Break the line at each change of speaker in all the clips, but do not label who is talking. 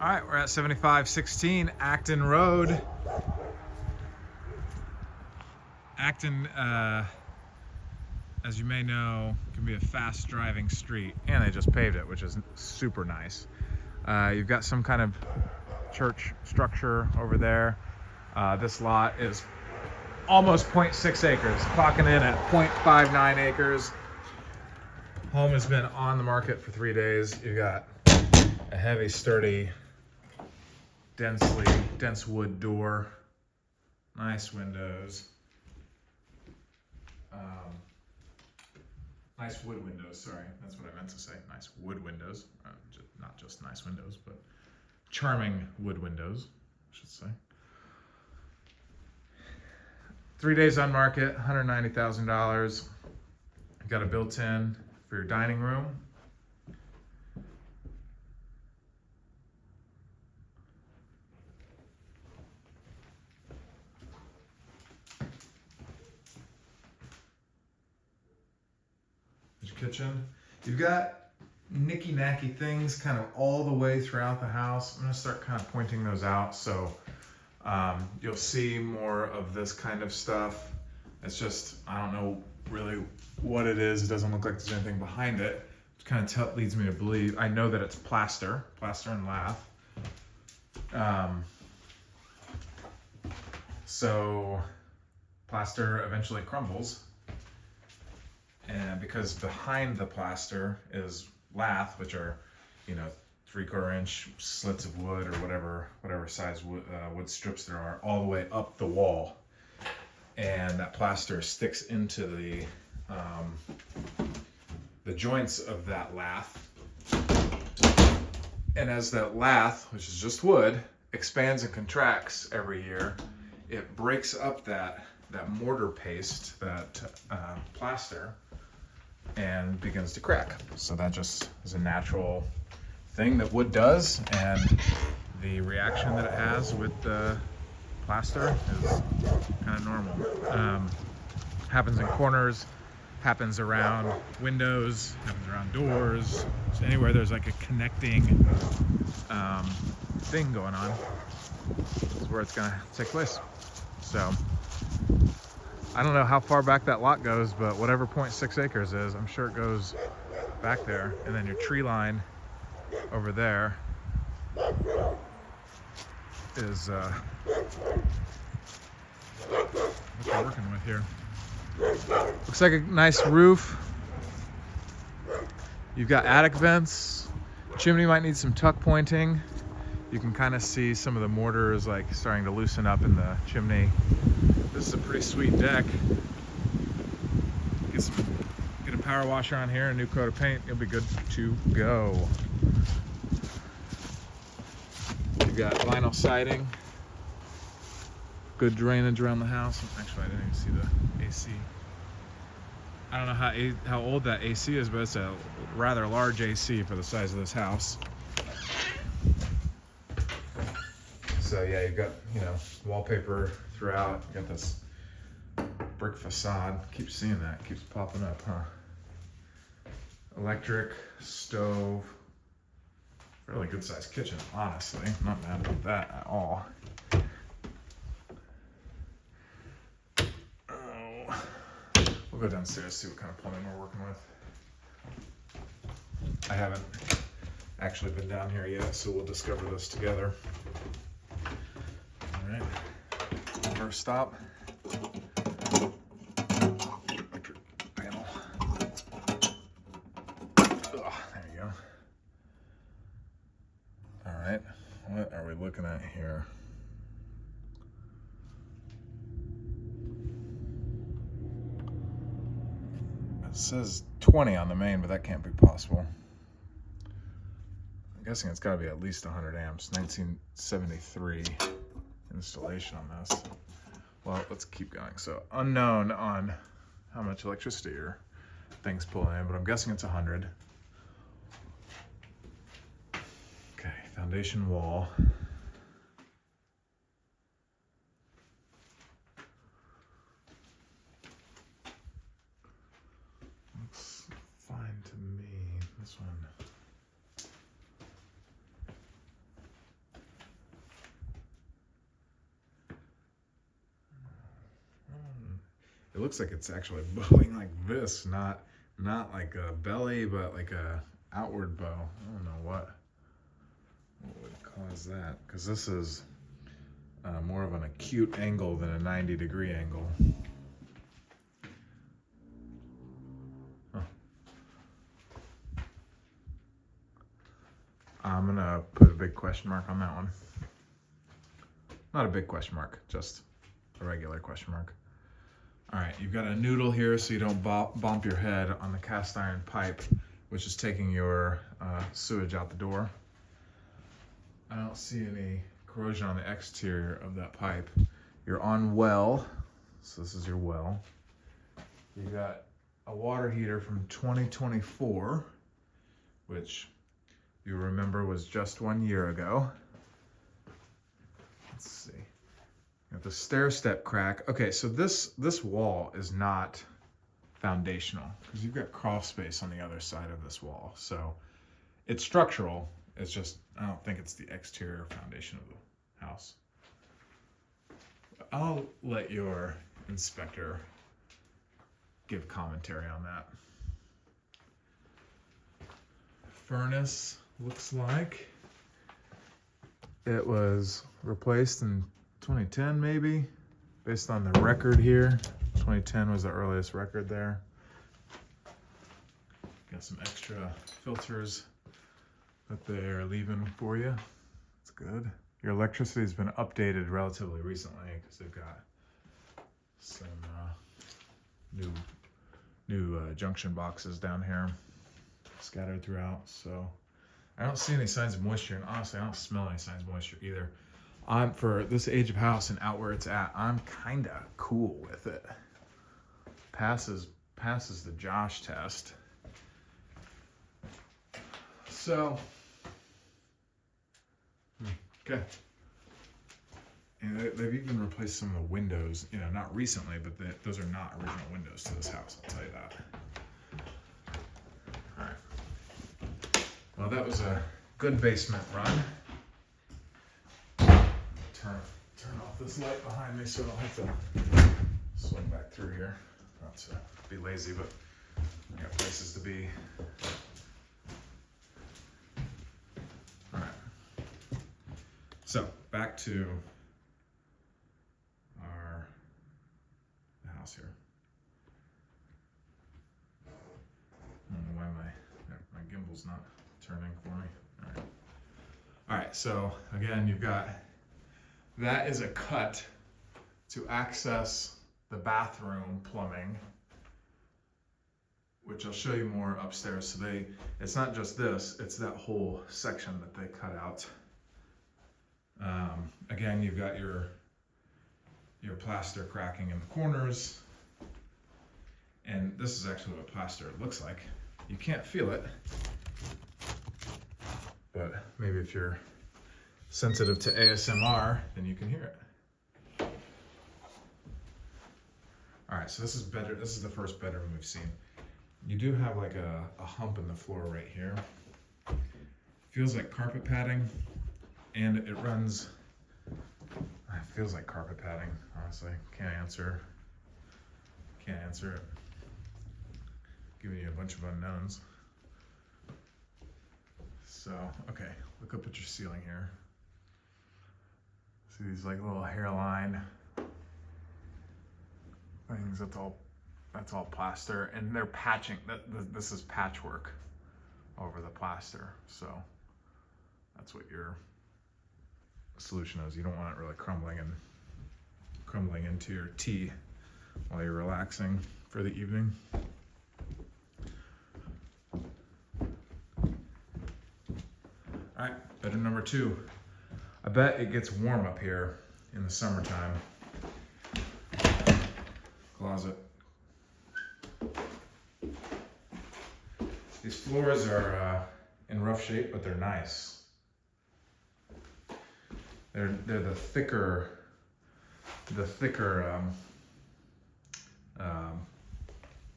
All right, we're at 7516 Acton Road. Acton, as you may know, can be a fast driving street, and they just paved it, which is super nice. You've got some kind of church structure over there. This lot is almost 0.6 acres, clocking in at 0.59 acres. Home has been on the market for 3 days. You've got a heavy, sturdy, dense wood door, nice windows, nice wood windows, sorry, that's what I meant to say, nice wood windows, not just nice windows, but charming wood windows, I should say. 3 days on market, $190,000. You've got a built-in for your dining room. Your kitchen. You've got nicky-nacky things kind of all the way throughout the house. I'm gonna start kind of pointing those out so you'll see more of this kind of stuff. It's just, I don't know really what it is. It doesn't look like there's anything behind it. It kind of leads me to believe, I know that it's plaster and lath. So plaster eventually crumbles. And because behind the plaster is lath, which are, 3/4 inch slits of wood or whatever size wood strips there are, all the way up the wall, and that plaster sticks into the joints of that lath. And as that lath, which is just wood, expands and contracts every year, it breaks up that mortar paste, that plaster, and begins to crack. So that just is a natural thing that wood does, and the reaction that it has with the plaster is kind of normal. Happens in corners, happens around windows, happens around doors. So anywhere there's like a connecting thing going on is where it's gonna take place. So I don't know how far back that lot goes, but whatever 0.6 acres is, I'm sure it goes back there. And then your tree line over there is what we're working with here. Looks like a nice roof. You've got attic vents. Chimney might need some tuck pointing. You can kind of see some of the mortar is like starting to loosen up in the chimney. This is a pretty sweet deck. Get a power washer on here, a new coat of paint, you'll be good to go. You've got vinyl siding, good drainage around the house. Actually, I didn't even see the AC. I don't know how old that AC is, but it's a rather large AC for the size of this house. So yeah, you've got, wallpaper throughout. You got this brick facade. Keep seeing that, keeps popping up, huh? Electric, stove. Really good sized kitchen, honestly. I'm not mad about that at all. Oh. We'll go downstairs, see what kind of plumbing we're working with. I haven't actually been down here yet, so we'll discover this together. All right, first stop. Electric panel. Ugh, there you go. All right, what are we looking at here? It says 20 on the main, but that can't be possible. I'm guessing it's got to be at least 100 amps. 1973 installation on this. Well, let's keep going. So unknown on how much electricity your thing's pulling in, but I'm guessing it's 100. Okay, foundation wall. Looks fine to me. This one. it looks like it's actually bowing like this, not like a belly, but like a outward bow. I don't know what would cause that, because this is more of an acute angle than a 90-degree angle. Huh. I'm gonna put a big question mark on that one. Not a big question mark, just a regular question mark. All right, you've got a noodle here so you don't bump your head on the cast iron pipe, which is taking your sewage out the door. I don't see any corrosion on the exterior of that pipe. You're on well, so this is your well. You got a water heater from 2024, which you remember was just 1 year ago. Let's see. Got the stair step crack. Okay, so this wall is not foundational because you've got crawl space on the other side of this wall. So it's structural. It's just, I don't think it's the exterior foundation of the house. I'll let your inspector give commentary on that. Furnace looks like it was replaced in 2010 maybe, based on the record here. 2010 was the earliest record there. Got some extra filters that they're leaving for you. That's good. Your electricity has been updated relatively recently because they've got some new junction boxes down here scattered throughout. So I don't see any signs of moisture, and honestly, I don't smell any signs of moisture either. For this age of house and out where it's at, I'm kind of cool with it. Passes the Josh test. So, okay. And they've even replaced some of the windows, you know, not recently, but those are not original windows to this house, I'll tell you that. All right. Well, that was a good basement run. Turn off this light behind me so I don't have to swing back through here. Not to be lazy, but I got places to be. All right. So back to the house here. I don't know why my gimbal's not turning for me. All right. All right. So again, you've got. That is a cut to access the bathroom plumbing, which I'll show you more upstairs. So it's not just this, it's that whole section that they cut out. Again, you've got your plaster cracking in the corners. And this is actually what plaster looks like. You can't feel it, but maybe if you're sensitive to ASMR, then you can hear it. All right, so this is better. This is the first bedroom we've seen. You do have like a hump in the floor right here. Feels like carpet padding, and it runs. It feels like carpet padding, honestly. Can't answer it. Giving you a bunch of unknowns. So, okay, look up at your ceiling here. See these like little hairline things. That's all plaster, and they're patching. This is patchwork over the plaster. So that's what your solution is. You don't want it really crumbling into your tea while you're relaxing for the evening. All right, bedroom number 2. I bet it gets warm up here in the summertime. Closet. These floors are in rough shape, but they're nice. They're the thicker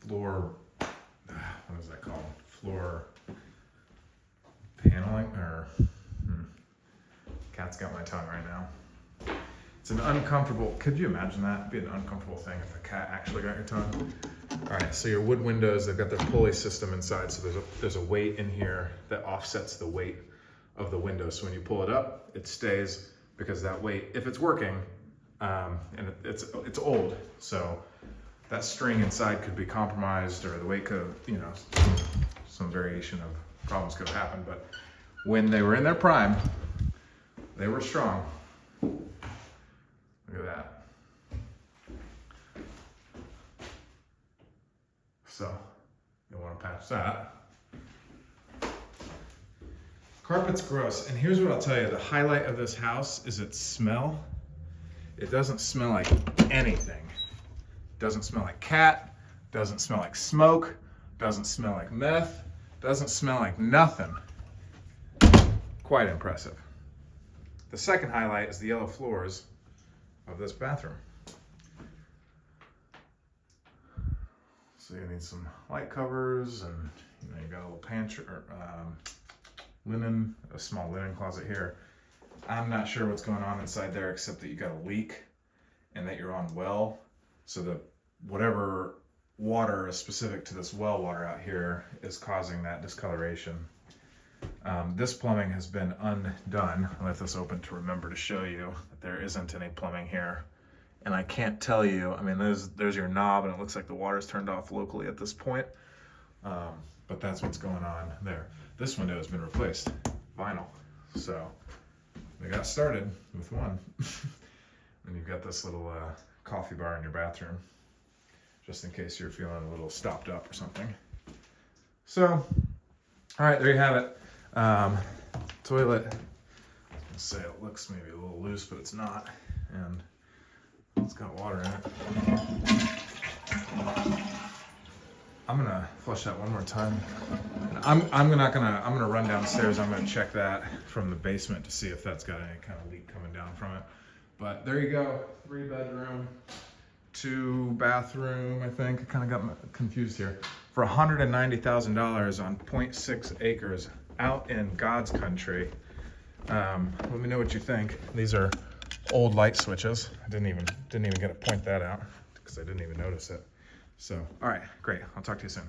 floor. What is that called? Floor paneling, or cat's got my tongue right now. It's an uncomfortable, could you imagine that? It'd be an uncomfortable thing if a cat actually got your tongue. All right, so your wood windows, they've got their pulley system inside, so there's a weight in here that offsets the weight of the window. So when you pull it up, it stays, because that weight, if it's working, and it's old, so that string inside could be compromised, or the weight could, you know, some variation of problems could have happened. But when they were in their prime, they were strong. Look at that. So you'll want to patch that. Carpet's gross, and here's what I'll tell you. The highlight of this house is its smell. It doesn't smell like anything. Doesn't smell like cat, doesn't smell like smoke, doesn't smell like meth, doesn't smell like nothing. Quite impressive. The second highlight is the yellow floors of this bathroom. So you need some light covers, and you know, you got a little pantry or linen, a small linen closet here. I'm not sure what's going on inside there, except that you got a leak and that you're on well. So the whatever water is specific to this well water out here is causing that discoloration. This plumbing has been undone. I left this open to remember to show you that there isn't any plumbing here. And I can't tell you, I mean, there's your knob, and it looks like the water's turned off locally at this point. But that's what's going on there. This window has been replaced, vinyl. So we got started with one. And you've got this little coffee bar in your bathroom, just in case you're feeling a little stopped up or something. So, all right, there you have it. Toilet, I was gonna say it looks maybe a little loose, but it's not. And it's got water in it. I'm gonna flush that one more time. I'm gonna run downstairs. I'm gonna check that from the basement to see if that's got any kind of leak coming down from it. But there you go, 3-bedroom, 2-bathroom, I think. I kind of got confused here. For $190,000 on 0.6 acres out in God's country. Let me know what you think. These are old light switches. I didn't even get to point that out because I didn't even notice it. So, all right, great. I'll talk to you soon.